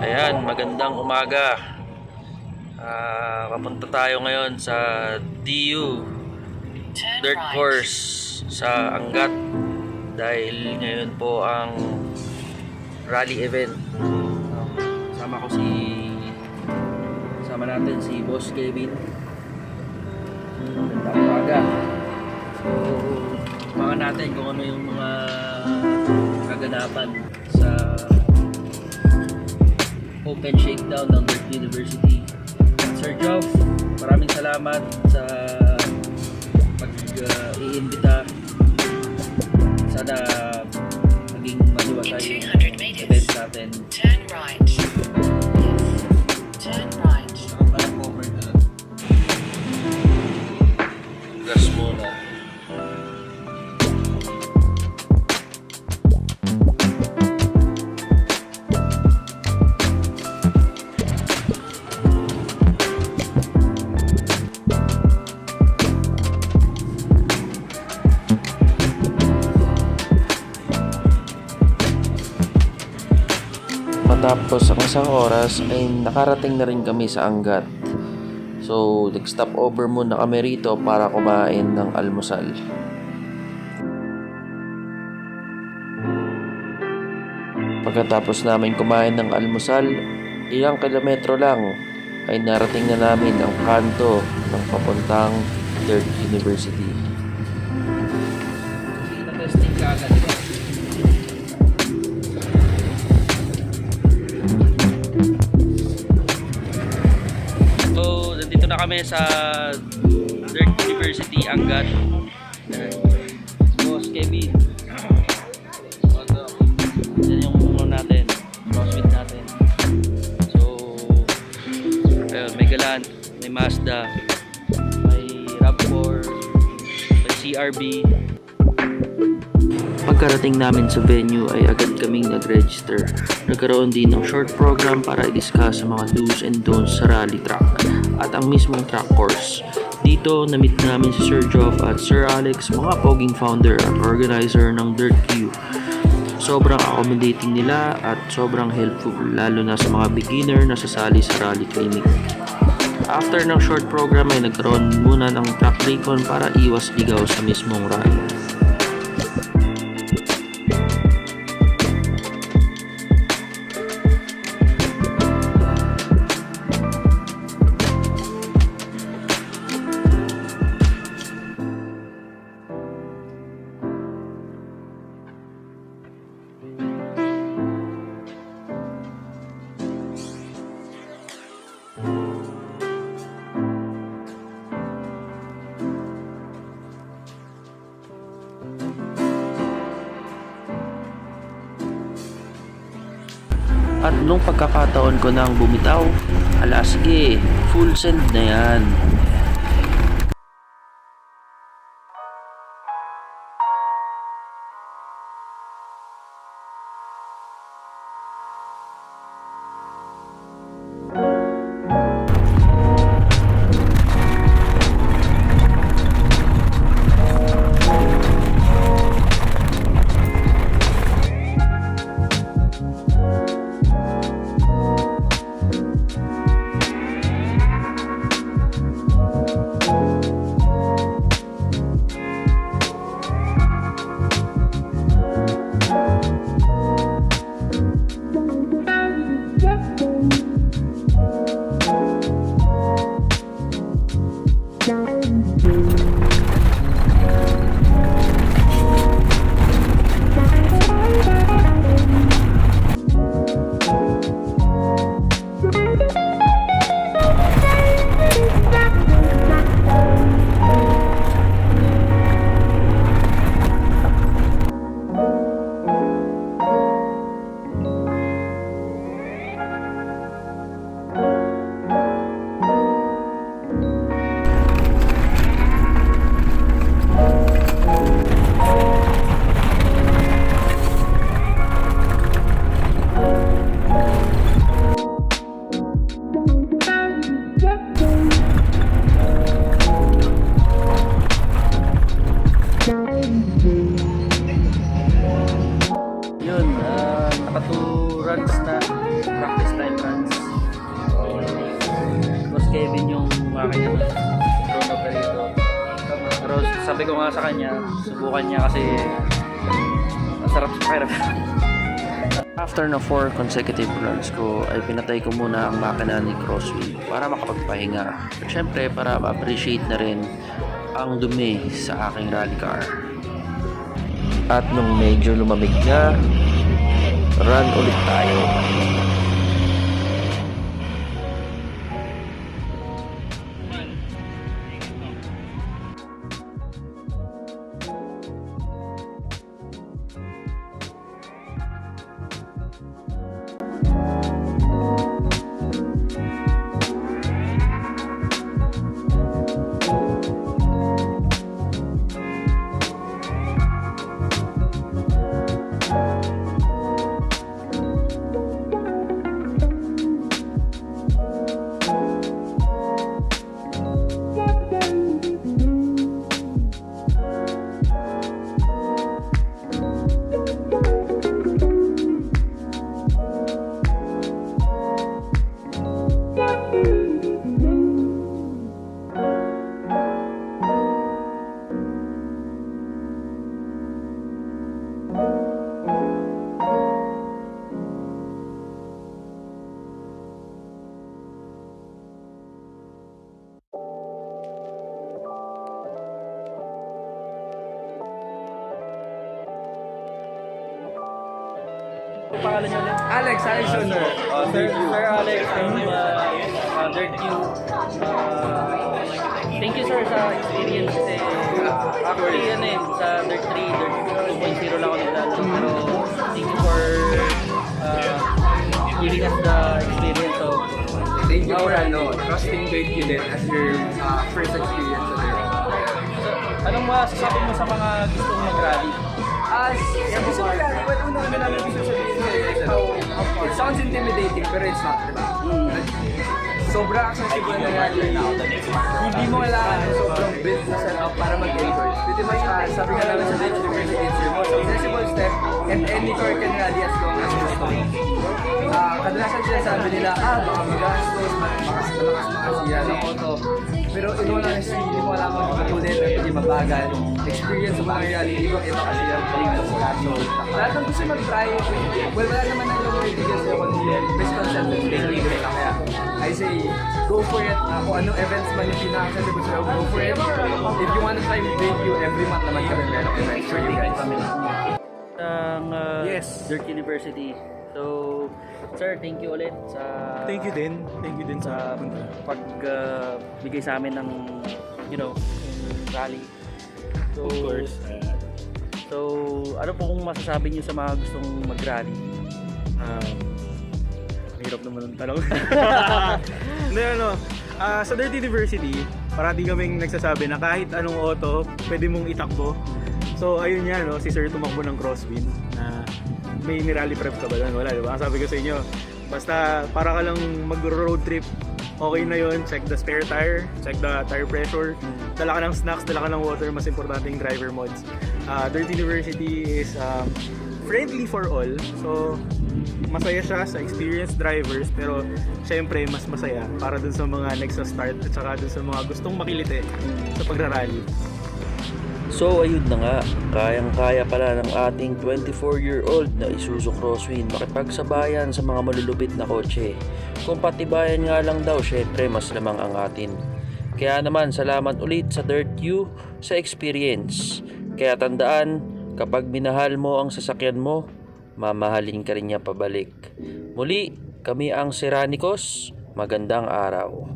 Ayan, magandang umaga. Papunta tayo ngayon sa DU Dirt Course sa Angat dahil ngayon po ang rally event. Sama natin si Boss Kevin. Magandang umaga. So, mga natin kung ano yung mga kaganapan sa Open Shakedown ng Dirt University. Sir Joff, maraming salamat sa pag-iimbita. Sana maging maliwasay yung event natin. Turn right. Turn right. Gas muna. Matapos ang isang oras ay nakarating na rin kami sa Angat. So, nag-stop over muna kami rito para kumain ng almusal. Pagkatapos namin kumain ng almusal, ilang kilometro lang ay narating na namin ang kanto ng papuntang Dirt University. Testing ka agad. Dito na kami sa Dirt University Angat. Boss Kevin. Yan yung ulo natin. Crossfit natin. So, ayun, may Galant, may Mazda, may RAV4, may CRB. Pagkarating namin sa venue ay agad kaming nag-register. Nagkaroon din ng short program para i-discuss sa mga do's and don'ts sa rally track at ang mismong track course. Dito, na-meet namin si Sir Joff at Sir Alex, mga poging founder at organizer ng Dirt Q. Sobrang accommodating nila at sobrang helpful, lalo na sa mga beginner na sasali sa rally clinic. After ng short program ay nagkaroon muna ng track recon para iwas ligaw sa mismong rally. At nung pagkakataon ko nang bumitaw, ala sige, full send na yan. runs na, practice time runs. Tapos Kevin yung makina na drone operator. Pero sabi ko nga sa kanya, subukan niya kasi masarap sa pakiramdam. After na 4 consecutive runs ko ay pinatay ko muna ang makina ni Crosswind para makapagpahinga. Siyempre para ma-appreciate na rin ang dumi sa aking rally car. At nung medyo lumamig na, run ulit tayo. Pangalan niyo ulit? Alex Jr. Sir Alex from Dirt Q. Thank you sir sa experience kasi actually sa Dirt 3, Dirt 2.0 lang ako naglalaro pero thank you for giving us the experience of Thank you for trusting Dirt Q din as your first experience sa Dirt. Anong masasabi mo sa mga gustong mag-rally? Gusto ko lang, una namin gusto sabihin is how it sounds intimidating pero it's not, diba? Sobra accessible na rally. Hindi mo kailangan ng sobrang build na setup para mag-enjoy. Pretty much, sabi nga namin sa Dirt University, it's your most accessible step and any car can rally as long as gusto. Kadalasan sila sabi nila, baka magastos, makasiya ng auto. Pero in all honesty, hindi mo alam kung matulit at hindi mabagal. Experience sa mga rally, ibang-iba kasi ang palingan sa kaso. Lahat ng gusto mag-try, well, wala naman ang yung bigyan sa'yo kundi misconception daily. Kaya I say, go for it. Kung anong events man yung pinaka-accessible sa'yo, go for it. If you want to try with you, every month naman kami meron events for you guys. Ng Yes. Dirt University. So, sir, thank you ulit sa Thank you din sa pagbigay sa amin ng rally. So, of course. So, ano po kung masasabi niyo sa mga gustong mag-rally? Hirap naman ang tanong. Hindi, sa Dirt University, parati kaming nagsasabi na kahit anong auto, pwede mong itakbo. So, ayun yan, si Sir tumakbo ng Crosswind na may nirally prep ka ba doon? Wala, diba? Ang sabi ko sa inyo, basta para ka lang mag-road trip, okay na yun. Check the spare tire, check the tire pressure, dala ka ng snacks, dala ka ng water, mas importante yung driver mods. Dirt University is friendly for all. So, masaya siya sa experienced drivers, pero syempre mas masaya para dun sa mga nagsa-start at saka dun sa mga gustong makilite sa pagrarally. So ayun na nga, kayang-kaya pala ng ating 24-year-old na Isuzu Crosswind makipagsabayan sa mga malulupit na kotse. Kung patibayan nga lang daw, syempre mas lamang ang atin. Kaya naman salamat ulit sa Dirt U sa experience. Kaya tandaan, kapag minahal mo ang sasakyan mo, mamahalin ka rin niya pabalik. Muli, kami ang Seranicos. Magandang araw.